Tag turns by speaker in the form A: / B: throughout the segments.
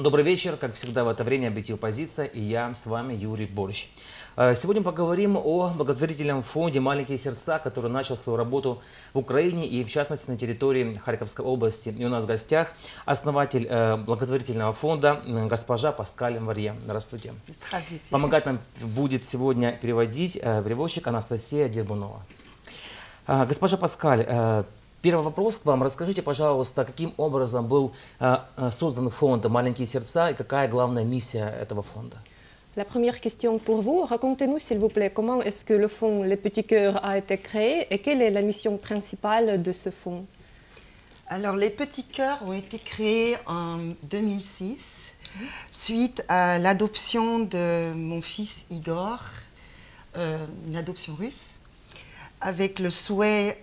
A: Добрый вечер. Как всегда в это время «Объектив Позиция» и я с вами Юрий Борщ. Сегодня поговорим о благотворительном фонде «Маленькие сердца», который начал свою работу в Украине и в частности на территории Харьковской области. И у нас в гостях основатель благотворительного фонда госпожа Паскаль Варье. Здравствуйте.
B: Здравствуйте.
A: Помогать нам будет сегодня переводчик Анастасия Дербунова. Госпожа Паскаль, первый вопрос к вам. Расскажите, пожалуйста, каким образом был создан фонд «Маленькие сердца» и какая главная миссия этого фонда?
B: La première question pour vous, racontez-nous s'il vous plaît comment est-ce que le fonds Les Petits Cœurs a été créé et quelle est la mission principale de ce fonds?
C: Alors, les Petits Cœurs ont été créés en 2006 suite à l'adoption de mon fils Igor, une adoption russe, avec le souhait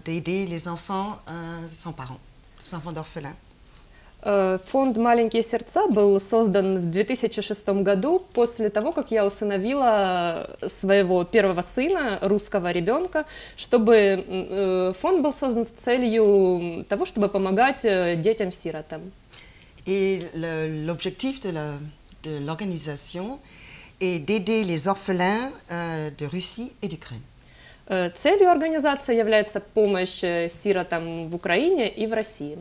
C: d'aider les enfants sans parents, les enfants d'orphelins.
B: Фонд «Маленькие сердца» был создан в 2006 году после того, как я усыновила своего первого сына, русского ребенка, чтобы фонд был создан с целью того, чтобы помогать детям-сиротам.
C: Et l'objectif de l'organisation est d'aider les orphelins de Russie et d'Ukraine.
B: Целью организации является помощь сиротам в Украине и в России.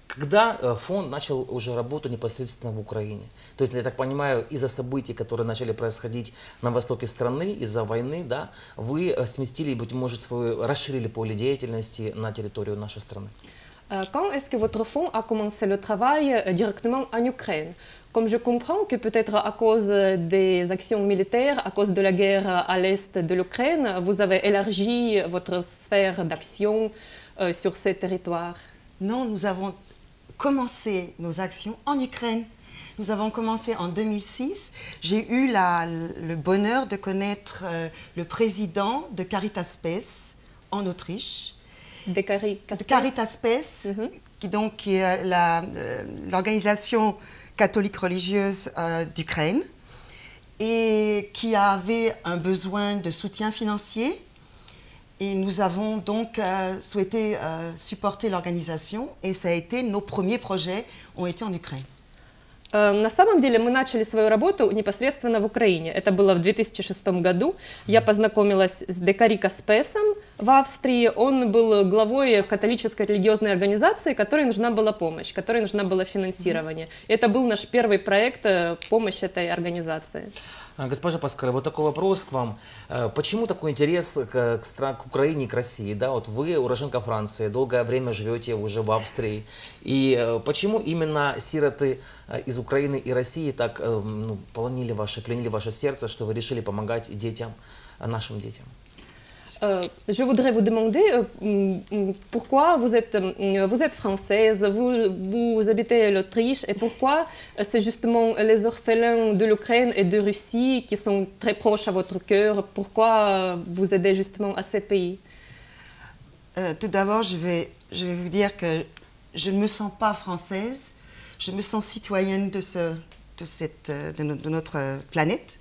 A: Когда фонд начал уже работу непосредственно в Украине? То есть, я так понимаю, из-за событий, которые начали происходить на востоке страны, из-за войны, да, вы сместили, быть может, расширили поле деятельности на территорию нашей страны?
B: Quand est-ce que votre fonds a commencé le travail directement en Ukraine? Comme je comprends que peut-être à cause des actions militaires, à cause de la guerre à l'est de l'Ukraine, vous avez élargi votre sphère d'action sur ces territoires.
C: Non, nous avons commencé nos actions en Ukraine. Nous avons commencé en 2006. J'ai eu le bonheur de connaître le président de Caritas Spes en Autriche.
B: De Caritas
C: Spes, qui est l'organisation catholique religieuse d'Ukraine et qui avait un besoin de soutien financier. Et nous avons donc souhaité supporter l'organisation et ça a été, nos premiers projets ont été en Ukraine.
B: На самом деле мы начали свою работу непосредственно в Украине. Это было в 2006 году. Я познакомилась с Де Caritas Spesом в Австрии. Он был главой католической религиозной организации, которой нужна была помощь, которой нужна была финансирование. Это был наш первый проект помощи этой организации.
A: Госпожа Паскаль, вот такой вопрос к вам. Почему такой интерес к Украине и к России? Да, вот вы уроженка Франции, долгое время живете уже в Австрии. И почему именно сироты из Украины и России так пленили ваше сердце, что вы решили помогать детям, нашим детям?
B: Je voudrais vous demander pourquoi vous êtes française, vous habitez l'Autriche et pourquoi c'est justement les orphelins de l'Ukraine et de Russie qui sont très proches à votre cœur, pourquoi vous aidez justement à ces pays?
C: Tout d'abord, je vais vous dire que je ne me sens pas française, je me sens citoyenne de notre planète.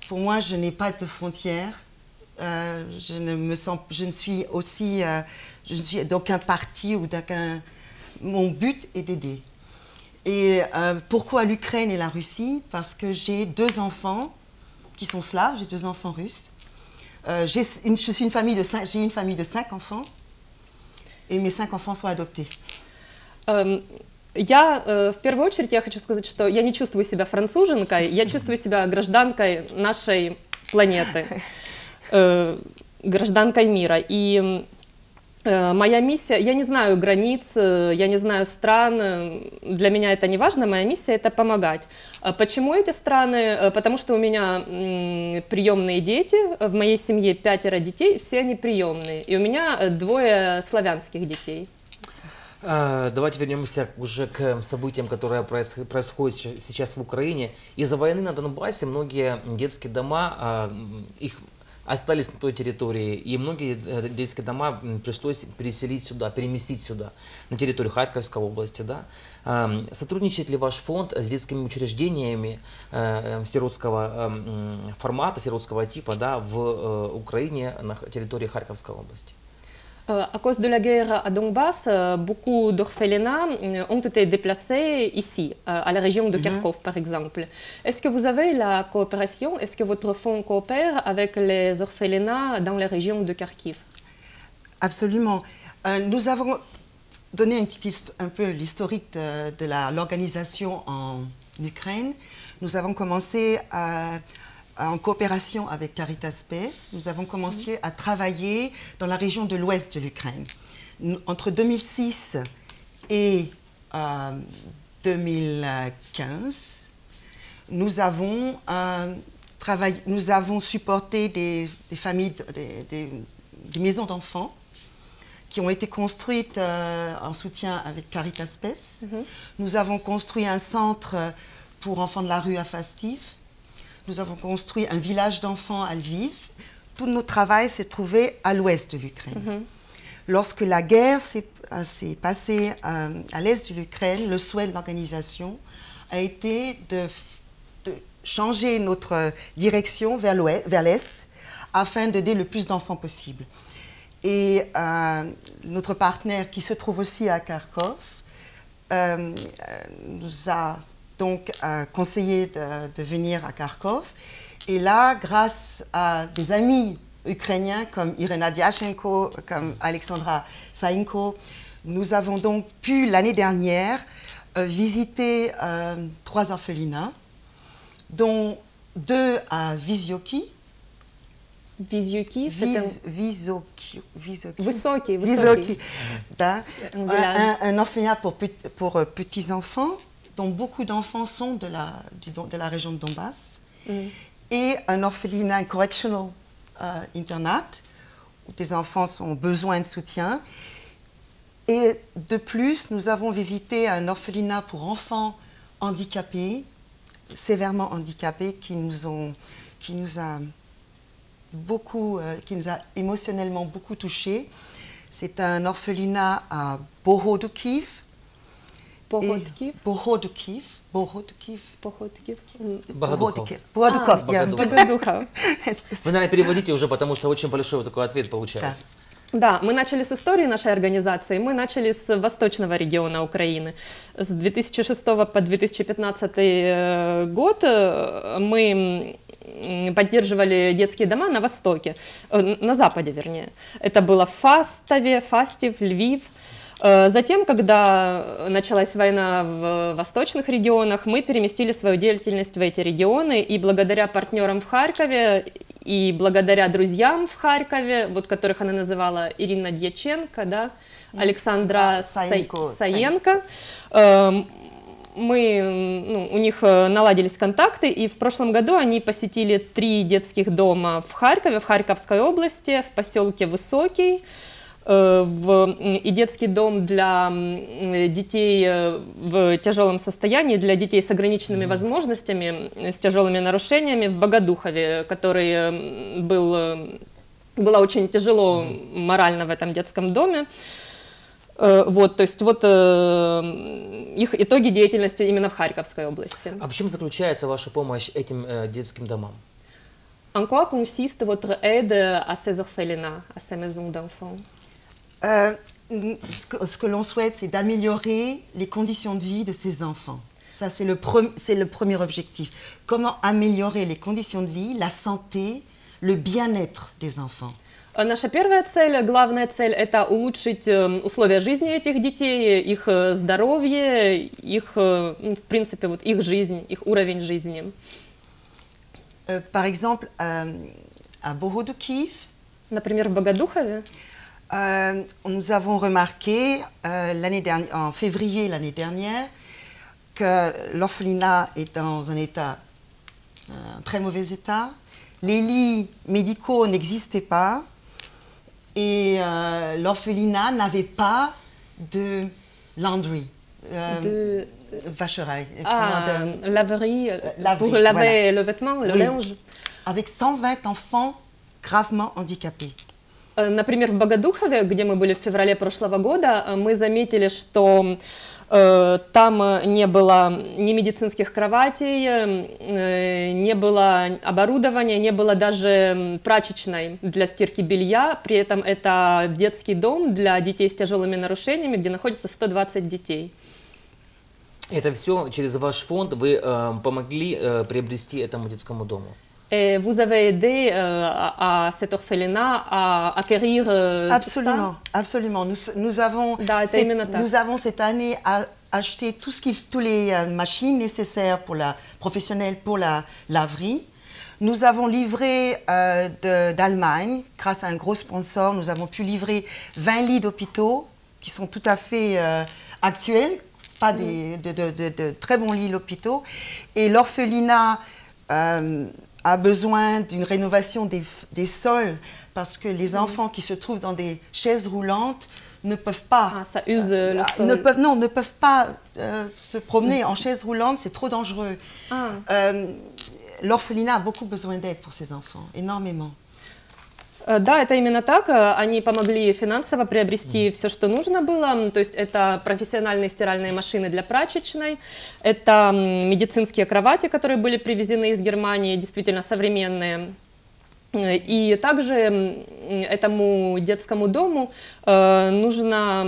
C: Pour moi, je n'ai pas de frontières. Je ne suis d'aucun parti ou mon but est d'aider. Et pourquoi l'Ukraine et la Russie? Parce que j'ai deux enfants qui sont slaves, j'ai deux enfants russes. J'ai une famille de 5 enfants et mes 5 enfants sont adoptés.
B: В первую очередь я хочу сказать, что я не чувствую себя француженкой, я чувствую себя гражданкой нашей планеты. Гражданкой мира. И моя миссия, я не знаю границ, я не знаю стран, для меня это не важно, моя миссия это помогать. Почему эти страны? Потому что у меня приемные дети, в моей семье 5 детей, все они приемные, и у меня 2 славянских детей.
A: Давайте вернемся уже к событиям, которые происходят сейчас в Украине. Из-за войны на Донбассе многие детские дома, их остались на той территории, и многие детские дома пришлось переместить сюда, на территорию Харьковской области. Да? Сотрудничает ли ваш фонд с детскими учреждениями сиротского формата, сиротского типа, да, в Украине, на территории Харьковской области?
B: À cause de la guerre à Donbass, beaucoup d'orphelinats ont été déplacés ici, à la région de Kharkov par exemple. Est-ce que vous avez la coopération, est-ce que votre fonds coopère avec les orphelinats dans la région de Kharkiv?
C: Absolument. Nous avons donné un peu l'historique de l'organisation en Ukraine. Nous avons commencé en coopération avec Caritas Spes. Nous avons commencé à travailler dans la région de l'ouest de l'Ukraine. Entre 2006 et 2015, nous avons supporté des familles, des maisons d'enfants qui ont été construites en soutien avec Caritas Spes. Nous avons construit un centre pour enfants de la rue à Fastiv. Nous avons construit un village d'enfants à Lviv. Tout notre travail s'est trouvé à l'ouest de l'Ukraine. Lorsque la guerre s'est passée à l'est de l'Ukraine, le souhait de l'organisation a été de changer notre direction vers l'est afin d'aider le plus d'enfants possible. Et notre partenaire, qui se trouve aussi à Kharkov, nous a donc conseillé de venir à Kharkov. Et là, grâce à des amis ukrainiens comme Irina Diachenko, comme Alexandra Saïnko, nous avons donc pu, l'année dernière, visiter 3 orphelinats, dont 2 à Vyssoky.
B: Vyssoky,
C: Да. Un orphelinat pour petits-enfants, dont beaucoup d'enfants sont de la région de Donbass, et un orphelinat, un correctional internat, où des enfants ont besoin de soutien. Et de plus, nous avons visité un orphelinat pour enfants handicapés, sévèrement handicapés, qui nous a émotionnellement beaucoup touchés. C'est un orphelinat à Bohodoukiv.
A: Богодухов. Вы, наверное, переводите уже, потому что очень большой вот такой ответ получается.
B: Да, мы начали с истории нашей организации, мы начали с восточного региона Украины. С 2006 по 2015 год мы поддерживали детские дома на востоке, на западе, вернее. Это было в Фастив, Львив. Затем, когда началась война в восточных регионах, мы переместили свою деятельность в эти регионы, и благодаря партнерам в Харькове и благодаря друзьям в Харькове, вот которых она называла Ирина Дьяченко, да, Александра Саенко, у них наладились контакты, и в прошлом году они посетили 3 детских дома в Харькове, в Харьковской области, в поселке Высокий, и детский дом для детей в тяжелом состоянии, для детей с ограниченными возможностями, с тяжелыми нарушениями в Богодухове, который было очень тяжело морально в этом детском доме. Вот, то есть вот их итоги деятельности именно в Харьковской области.
A: А в чем заключается ваша помощь этим детским домам?
B: En quoi consiste votre aide à ces orphelinats, à ces maisons d'enfants?
C: Ce que l'on souhaite, c'est d'améliorer les conditions de vie de ces enfants. Ça, c'est le premier objectif. Comment améliorer les conditions de vie, la santé, le bien-être des enfants.
B: Наша первая цель, главная цель, это улучшить условия жизни этих детей, их здоровье, их, в принципе, вот их жизнь, их уровень жизни.
C: Par exemple, à Bohodoukiv,
B: например, в Богодухове,
C: nous avons remarqué en février l'année dernière que l'orphelinat est dans un très mauvais état. Les lits médicaux n'existaient pas et l'orphelinat n'avait pas de laundry, de vacherie.
B: Laverie, pour laver le vêtement, le linge.
C: Avec 120 enfants gravement handicapés.
B: Например, в Богодухове, где мы были в феврале прошлого года, мы заметили, что Там не было ни медицинских кроватей, не было оборудования, не было даже прачечной для стирки белья. При этом это детский дом для детей с тяжелыми нарушениями, где находится 120 детей.
A: Это все через ваш фонд вы помогли приобрести этому детскому дому?
B: Et vous avez aidé à cet orphelinat à acquérir
C: Absolument,
B: ça?
C: absolument. Nous avons cette année acheté toutes les machines nécessaires professionnelles pour la laverie. Nous avons livré d'Allemagne, grâce à un gros sponsor, nous avons pu livrer 20 lits d'hôpitaux qui sont tout à fait actuels, pas de très bons lits d'hôpitaux. Et l'orphelinat a besoin d'une rénovation des sols parce que les enfants qui se trouvent dans des chaises roulantes ne peuvent pas,
B: ça use le sol.
C: ne peuvent pas se promener en chaise roulante, c'est trop dangereux. L'orphelinat a beaucoup besoin d'aide pour ces enfants, énormément.
B: Да, это именно так. Они помогли финансово приобрести все, что нужно было. То есть это профессиональные стиральные машины для прачечной, это медицинские кровати, которые были привезены из Германии, действительно современные. И также этому детскому дому нужно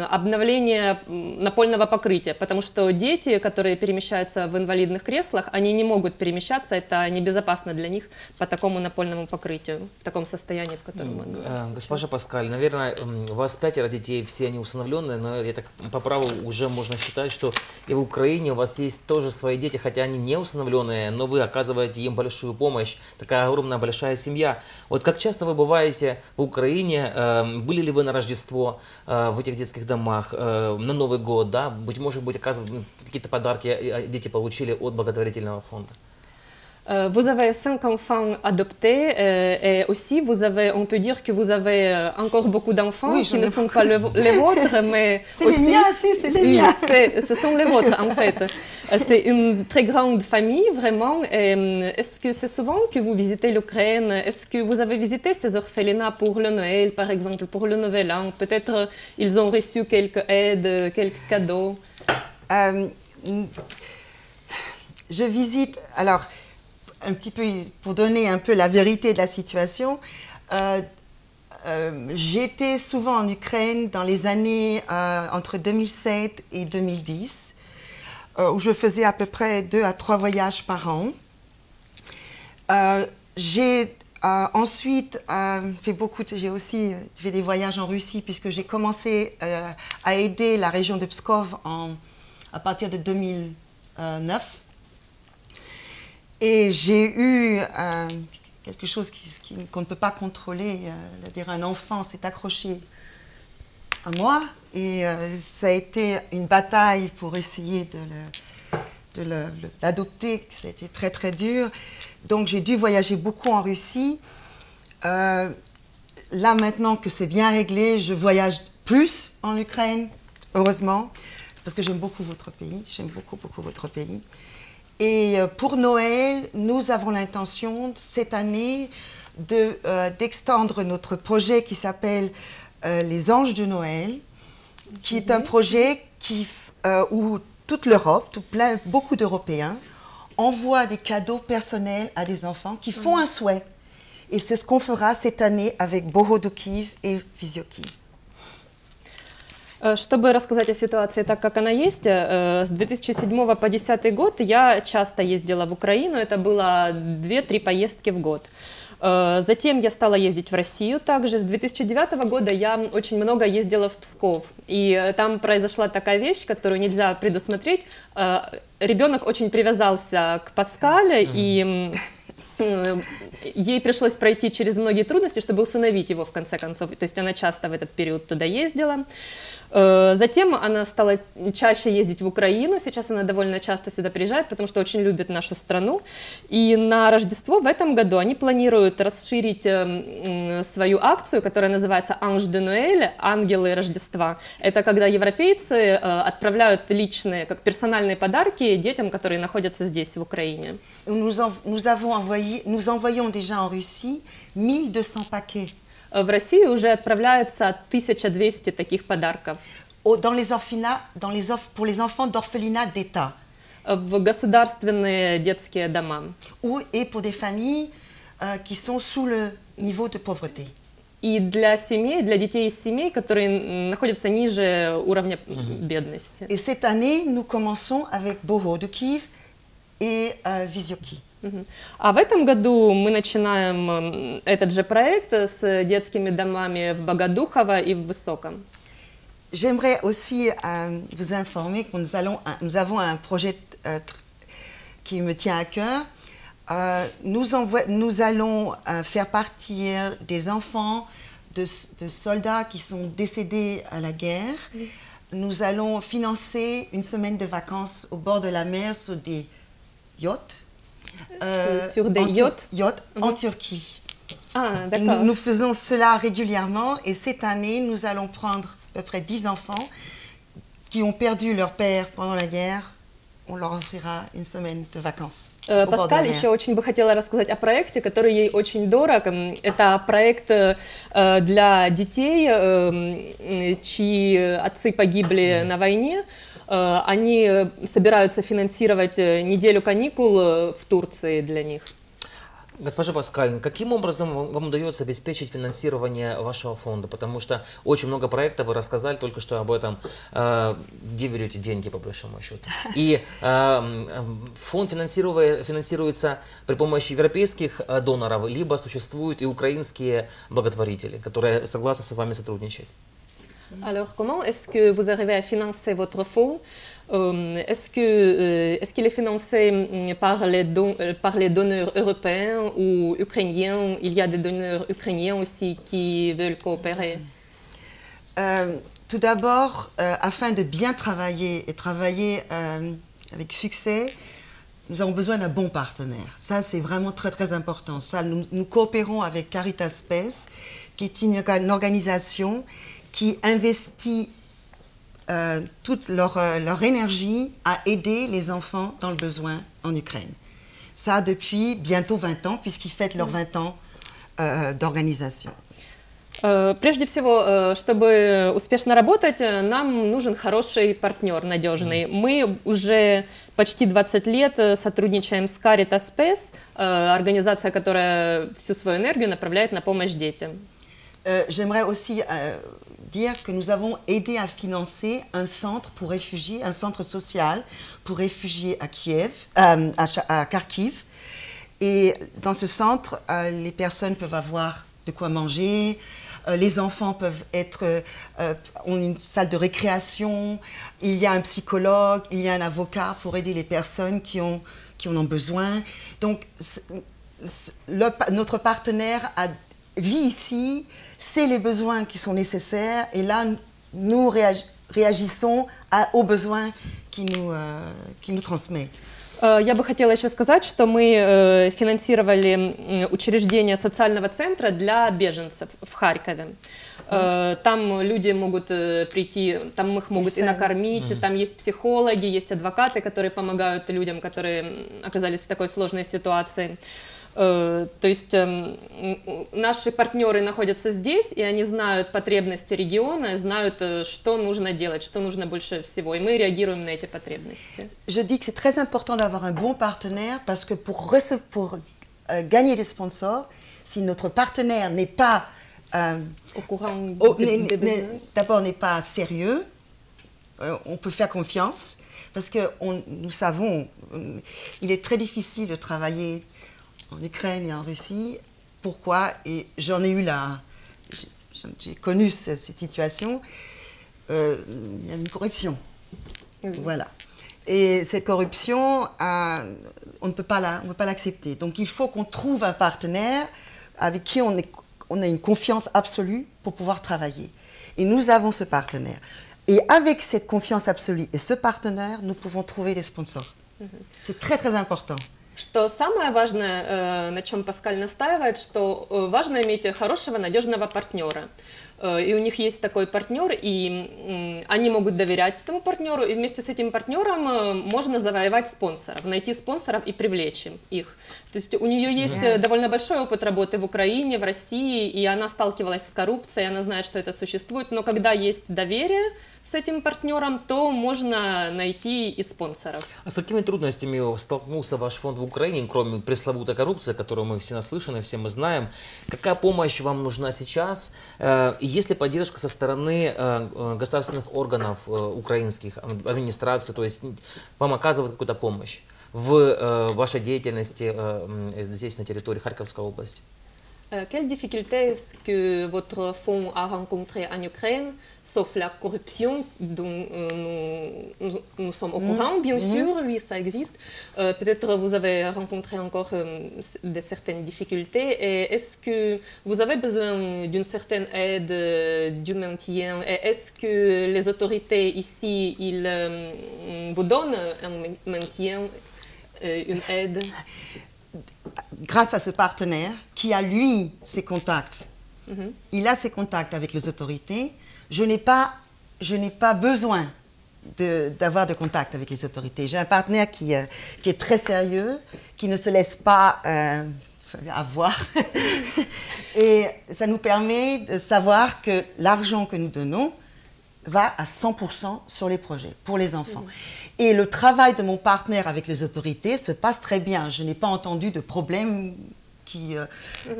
B: обновление напольного покрытия, потому что дети, которые перемещаются в инвалидных креслах, они не могут перемещаться, это небезопасно для них по такому напольному покрытию, в таком состоянии, в котором он находится.
A: Госпожа Паскаль, наверное, у вас 5 детей, все они усыновленные, но я так по праву уже можно считать, что и в Украине у вас есть тоже свои дети, хотя они не усыновленные, но вы оказываете им большую помощь, такая огромная большая семья. Вот как часто вы бываете в Украине, были ли вы на Рождество в этих детских домах, на Новый год, да? Быть может быть, какие-то подарки дети получили от благотворительного фонда?
B: Vous avez 5 enfants adoptés et aussi on peut dire que vous avez encore beaucoup d'enfants qui ne sont pas les vôtres, mais
C: c'est les miens, c'est les miens.
B: Ce sont les vôtres en fait. C'est une très grande famille vraiment. Est-ce que c'est souvent que vous visitez l'Ukraine? Est-ce que vous avez visité ces orphelinats pour le Noël par exemple, pour le Nouvel An? Peut-être ils ont reçu quelques aides, quelques cadeaux.
C: Je visite, alors un petit peu, pour donner un peu la vérité de la situation, j'étais souvent en Ukraine dans les années entre 2007 et 2010, où je faisais à peu près 2 à 3 voyages par an. J'ai ensuite j'ai aussi fait des voyages en Russie, puisque j'ai commencé à aider la région de Pskov à partir de 2009. Et j'ai eu quelque chose qu'on ne peut pas contrôler, c'est-à-dire un enfant s'est accroché à moi et ça a été une bataille pour essayer de l'adopter, ça a été très très dur. Donc j'ai dû voyager beaucoup en Russie. Là maintenant que c'est bien réglé, je voyage plus en Ukraine, heureusement, parce que j'aime beaucoup votre pays, j'aime beaucoup votre pays. Et pour Noël, nous avons l'intention cette année d'extendre notre projet qui s'appelle Les Anges de Noël, qui est un projet où toute l'Europe, beaucoup d'Européens envoient des cadeaux personnels à des enfants qui font un souhait. Et c'est ce qu'on fera cette année avec Bohodoukiv et Visyokiv.
B: Чтобы рассказать о ситуации так, как она есть, с 2007 по 2010 год я часто ездила в Украину, это было 2-3 поездки в год. Затем я стала ездить в Россию также. С 2009 года я очень много ездила в Псков. И там произошла такая вещь, которую нельзя предусмотреть. Ребенок очень привязался к Паскале, и ей пришлось пройти через многие трудности, чтобы усыновить его в конце концов. То есть она часто в этот период туда ездила. Затем она стала чаще ездить в Украину, сейчас она довольно часто сюда приезжает, потому что очень любит нашу страну. И на Рождество в этом году они планируют расширить свою акцию, которая называется «Ange de Noël», «Ангелы Рождества». Это когда европейцы отправляют личные, как персональные подарки детям, которые находятся здесь, в Украине.
C: Nous envoyons déjà en Russie 1200 paquets.
B: В Россию уже отправляется 1200 таких подарков.
C: dans les orphelinats, pour les enfants d'orphelinats d'État.
B: В государственные детские дома.
C: Et pour des familles qui sont sous le niveau de pauvreté.
B: И для семей, для детей из семей, которые находятся ниже уровня бедности.
C: Et cette année, nous commençons avec Boho de Kiev et Vysocki.
B: А в этом году мы начинаем этот же проект с детскими домами в Богодухово и в Высоком.
C: J'aimerais aussi vous informer que nous avons un projet qui me tient à cœur. Nous allons faire partir des enfants de soldats qui sont décédés à la guerre. Nous allons financer une semaine de vacances au bord de la mer sur des yachts.
B: Sur des yachts
C: en Turquie.
B: Ah, d'accord.
C: Nous faisons cela régulièrement et cette année, nous allons prendre à peu près 10 enfants qui ont perdu leur père pendant la guerre. On leur offrira une semaine de vacances.
B: Паскаль еще очень бы хотела рассказать о проекте, который ей очень дорог. Это проект для детей, чьи отцы погибли на войне. Они собираются финансировать неделю каникул в Турции для них.
A: Госпожа Паскаль, каким образом вам удается обеспечить финансирование вашего фонда? Потому что очень много проектов, вы рассказали только что об этом. Где берете деньги, по большому счету? И фонд финансируется при помощи европейских доноров, либо существуют и украинские благотворители, которые согласны с вами сотрудничать?
B: Alors, comment est-ce que vous arrivez à financer votre fonds? Est-ce qu'il est financé par les donneurs européens ou ukrainiens? Il y a des donneurs ukrainiens aussi qui veulent coopérer.
C: Tout d'abord, afin de bien travailler et travailler avec succès, nous avons besoin d'un bon partenaire. Ça, c'est vraiment très, très important. Ça, nous coopérons avec Caritas Spes, qui est une organisation qui investit toute leur énergie à aider les enfants dans le besoin en Ukraine. Ça depuis bientôt 20 ans, puisqu'ils fêtent leurs 20 ans d'organisation.
B: Прежде всего, чтобы успешно работать, нам нужен хороший партнер, надежный. Мы уже почти 20 лет сотрудничаем с Caritas Spes, организация, которая всю свою энергию направляет на помощь детям.
C: J'aimerais aussi dire que nous avons aidé à financer un centre pour réfugiés, un centre social pour réfugiés à Kiev, à Kharkiv. Et dans ce centre, les personnes peuvent avoir de quoi manger, les enfants peuvent ont une salle de récréation, il y a un psychologue, il y a un avocat pour aider les personnes qui en ont besoin. Donc, notre partenaire vit ici, sait les besoins qui sont nécessaires et là, nous réagissons aux besoins qu'il nous transmet.
B: Я бы хотела еще сказать, что мы финансировали учреждение социального центра для беженцев в Харькове. Там люди могут прийти, там их могут и накормить, там есть психологи, есть адвокаты, которые помогают людям, которые оказались в такой сложной ситуации. То есть наши партнеры находятся здесь, и они знают потребности региона, знают, что нужно делать, что нужно больше всего, и мы реагируем на эти потребности.
C: Je dis que c'est très important d'avoir un bon partenaire parce que pour gagner des sponsors, si notre partenaire n'est pas
B: Au courant
C: d'abord n'est pas sérieux, on peut faire confiance parce que nous savons, il est très difficile de travailler en Ukraine et en Russie. Pourquoi? Et j'en ai eu j'ai connu cette situation. Il y a une corruption.
B: Oui.
C: Voilà. Et cette corruption, on ne peut pas l'accepter. Donc il faut qu'on trouve un partenaire avec qui on a une confiance absolue pour pouvoir travailler. Et nous avons ce partenaire. Et avec cette confiance absolue et ce partenaire, nous pouvons trouver des sponsors. C'est très très important.
B: Что самое важное, на чем Паскаль настаивает, что важно иметь хорошего, надежного партнера. и у них есть такой партнер, и они могут доверять этому партнеру, и вместе с этим партнером можно завоевать спонсоров, найти спонсоров и привлечь их. То есть у нее есть довольно большой опыт работы в Украине, в России, и она сталкивалась с коррупцией, она знает, что это существует, но когда есть доверие с этим партнером, то можно найти и спонсоров.
A: А с какими трудностями столкнулся ваш фонд в Украине, кроме пресловутой коррупции, которую мы все наслышаны, все мы знаем? Какая помощь вам нужна сейчас? И есть ли поддержка со стороны государственных органов украинских, администрации, то есть вам оказывают какую-то помощь в вашей деятельности здесь, на территории Харьковской области?
B: Quelles difficultés est-ce que votre fonds a rencontré en Ukraine, sauf la corruption dont nous sommes au courant, bien sûr, oui, ça existe. Peut-être vous avez rencontré encore certaines difficultés. Et est-ce que vous avez besoin d'une certaine aide, du maintien? Et est-ce que les autorités ici, ils vous donnent un maintien, une aide?
C: Grâce à ce partenaire qui a, lui, ses contacts, il a ses contacts avec les autorités, je n'ai pas besoin d'avoir de contact avec les autorités. J'ai un partenaire qui est très sérieux, qui ne se laisse pas avoir. Et ça nous permet de savoir que l'argent que nous donnons va à 100% sur les projets, pour les enfants. Et le travail de mon partenaire avec les autorités se passe très bien. Je n'ai pas entendu de problème qui...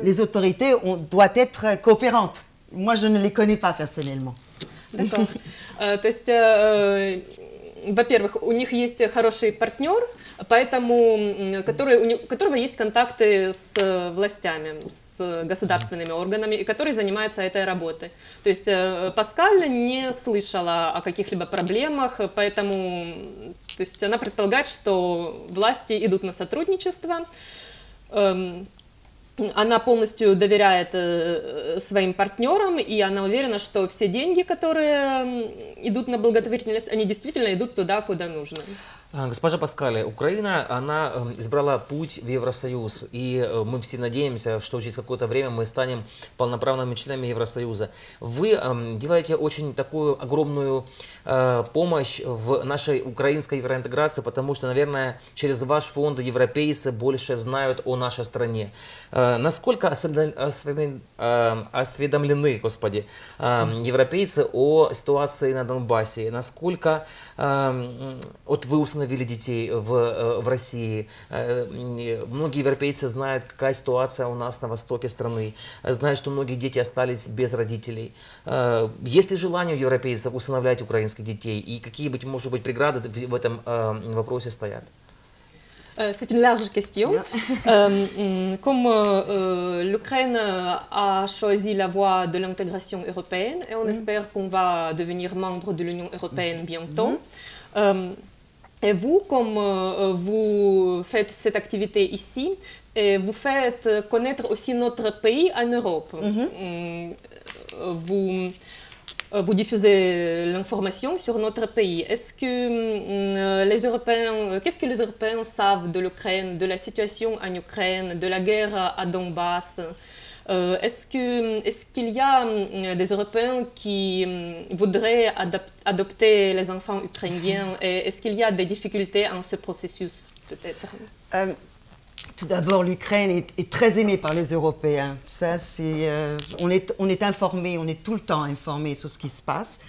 C: Les autorités doivent être coopérantes. Moi, je ne les connais pas personnellement.
B: D'accord. То есть, во-первых, у них есть хороший партнер, поэтому, у которого есть контакты с властями, с государственными органами, и который занимается этой работой. То есть Паскаль не слышала о каких-либо проблемах, поэтому то есть она предполагает, что власти идут на сотрудничество. Она полностью доверяет своим партнерам, и она уверена, что все деньги, которые идут на благотворительность, они действительно идут туда, куда нужно.
A: Госпожа Паскале, Украина, она избрала путь в Евросоюз, и мы все надеемся, что через какое-то время мы станем полноправными членами Евросоюза. Вы делаете очень такую огромную помощь в нашей украинской евроинтеграции, потому что, наверное, через ваш фонд европейцы больше знают о нашей стране. Насколько осведомлены, господи, европейцы о ситуации на Донбассе? Насколько вот вы установили детей в России? Многие европейцы знают, какая ситуация у нас на востоке страны, знают, что многие дети остались без родителей. Есть ли желание у европейцев усыновлять украинских детей? И какие, может быть, преграды в этом вопросе стоят?
B: C'est une large question. Comme l'Ukraine a choisi la voie de l'intégration européenne et on espère qu'on va devenir membre de l'Union européenne bientôt. Et vous, comme vous faites cette activité ici, et vous faites connaître aussi notre pays en Europe. Vous diffusez l'information sur notre pays. Est-ce que les Européens, qu'est-ce que les Européens savent de l'Ukraine, de la situation en Ukraine, de la guerre à Donbass? Est-ce qu'il y a des Européens qui voudraient adopter les enfants ukrainiens et est-ce qu'il y a des difficultés en ce processus, peut-être?
C: Tout d'abord, l'Ukraine est très aimée par les Européens. Ça, on est informés, on est tout le temps informés sur ce qui se passe.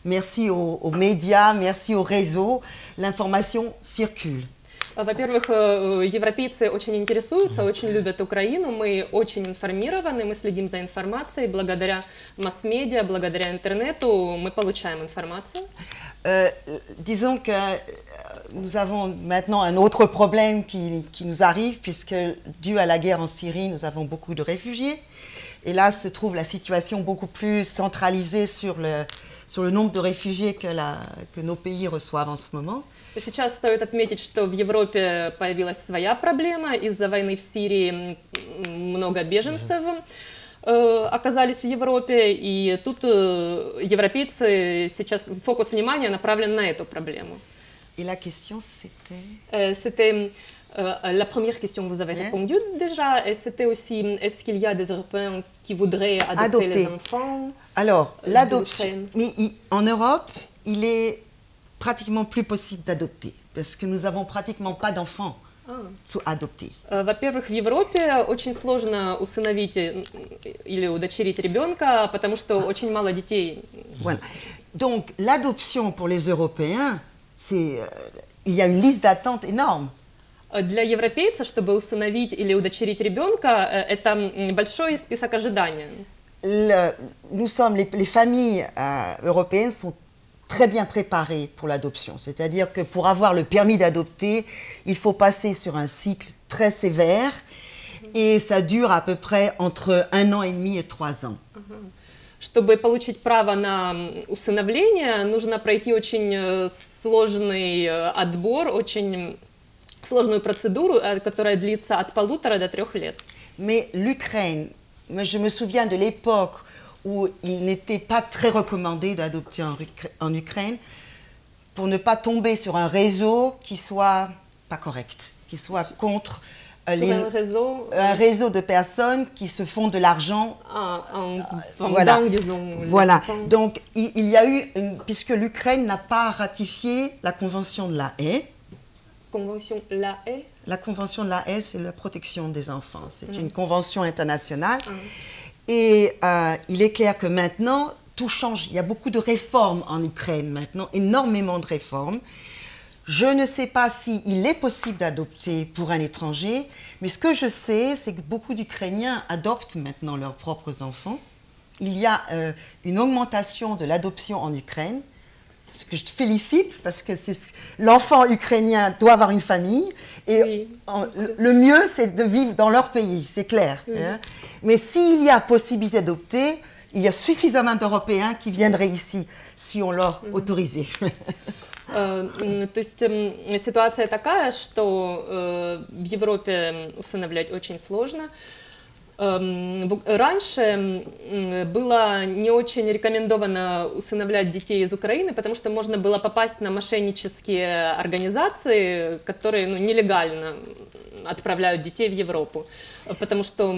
C: Merci aux médias, merci aux réseaux. L'information circule.
B: Во-первых, европейцы очень интересуются, очень любят Украину, мы очень информированы, мы следим за информацией, благодаря масс-медиа, благодаря интернету мы получаем информацию.
C: Disons que nous avons maintenant un autre problème qui nous arrive, puisque dû à la guerre en Syrie, nous avons beaucoup de réfugiés. Et là se trouve la situation beaucoup plus centralisée sur le nombre de réfugiés que nos pays reçoivent en ce moment.
B: Сейчас стоит отметить, что в Европе появилась своя проблема. Из-за войны в Сирии много беженцев оказались в Европе, и тут европейцы сейчас, фокус внимания направлен на эту проблему.
C: Et la question c'était...
B: C'était La première question, vous avez répondu déjà. Et c'était aussi, est-ce qu'il y a des Européens qui voudraient adopter les enfants?
C: Alors, l'adoption.
B: d'Ukraine.
C: Mais en Europe, il est pratiquement plus possible d'adopter parce que nous avons pratiquement pas d'enfants adoptés.
B: Во-первых, в Европе очень сложно усыновить или удочерить ребенка, потому что очень мало детей.
C: Voilà. Donc, l'adoption pour les Européens, il y a une liste d'attente énorme.
B: Для европейца, чтобы усыновить или удочерить ребенка, это большой список ожидания.
C: Les familles européennes sont très bien préparées pour l'adoption. C'est-à-dire que pour avoir le permis d'adopter, il faut passer sur un cycle très sévère et ça dure à peu près entre 1 an et demi et 3 ans.
B: Чтобы получить право на усыновление, нужно пройти очень сложный отбор, очень сложную процедуру, которая длится от 1,5 до 3 лет.
C: Mais l'Ukraine, je me souviens de l'époque où il n'était pas très recommandé d'adopter en Ukraine pour ne pas tomber sur un réseau qui soit pas correct, qui soit contre
B: un
C: réseau de personnes qui se font de l'argent.
B: Voilà.
C: Voilà. Donc il y a eu, puisque l'Ukraine n'a pas ratifié la Convention de la Haye.
B: Convention de la Haye.
C: La Convention de la Haye, c'est la protection des enfants. C'est une convention internationale. Et il est clair que maintenant, tout change. Il y a beaucoup de réformes en Ukraine maintenant, énormément de réformes. Je ne sais pas s'il est possible d'adopter pour un étranger, mais ce que je sais, c'est que beaucoup d'Ukrainiens adoptent maintenant leurs propres enfants. Il y a une augmentation de l'adoption en Ukraine, ce que je te félicite, parce que l'enfant ukrainien doit avoir une famille, et le mieux, c'est de vivre dans leur pays, c'est clair.
B: Oui.
C: Hein. Mais s'il y a possibilité d'adopter, il y a suffisamment d'Européens qui viendraient ici, si on leur autorisait.
B: То есть ситуация такая, что в Европе усыновлять очень сложно. Раньше было не очень рекомендовано усыновлять детей из Украины, потому что можно было попасть на мошеннические организации, которые нелегально отправляют детей в Европу, потому что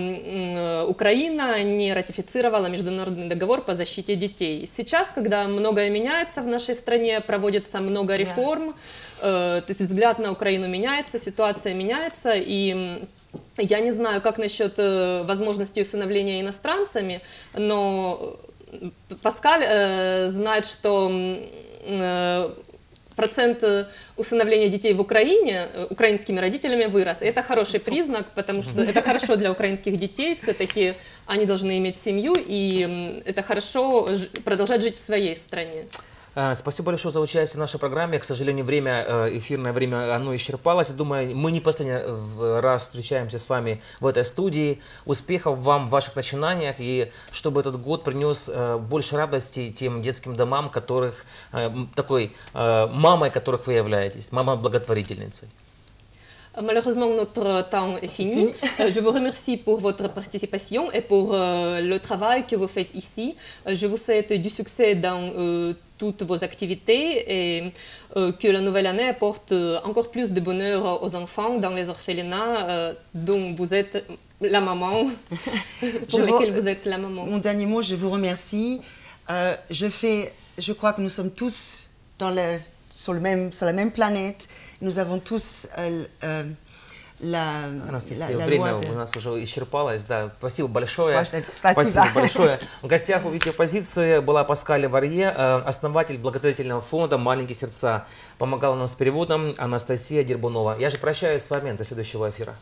B: Украина не ратифицировала международный договор по защите детей. Сейчас, когда многое меняется в нашей стране, проводится много реформ, то есть взгляд на Украину меняется, ситуация меняется, и я не знаю, как насчет возможности усыновления иностранцами, но Паскаль знает, что процент усыновления детей в Украине украинскими родителями вырос. И это хороший признак, потому что это хорошо для украинских детей, все-таки они должны иметь семью, и это хорошо продолжать жить в своей стране.
A: Спасибо большое за участие в нашей программе. К сожалению, эфирное время, оно исчерпалось. Думаю, мы не последний раз встречаемся с вами в этой студии. Успехов вам в ваших начинаниях, и чтобы этот год принес больше радости тем детским домам, мамой которых вы являетесь, мамой-благотворительницей.
B: Malheureusement, notre temps est fini. Je vous remercie pour votre participation et pour le travail que vous faites ici. Je vous souhaite du succès dans toutes vos activités et que la nouvelle année apporte encore plus de bonheur aux enfants dans les orphelinats dont vous êtes la maman, pour lesquels vous êtes la maman.
C: Mon dernier mot, je vous remercie. Je crois que nous sommes tous sur la même planète. Nous avons tous
A: Анастасия, время у нас уже исчерпалось. Да. Спасибо большое. Спасибо большое. В гостях у видеопозиции была Паскаль Варье, основатель благотворительного фонда «Маленькие сердца». Помогала нам с переводом Анастасия Дербунова. Я же прощаюсь с вами до следующего эфира.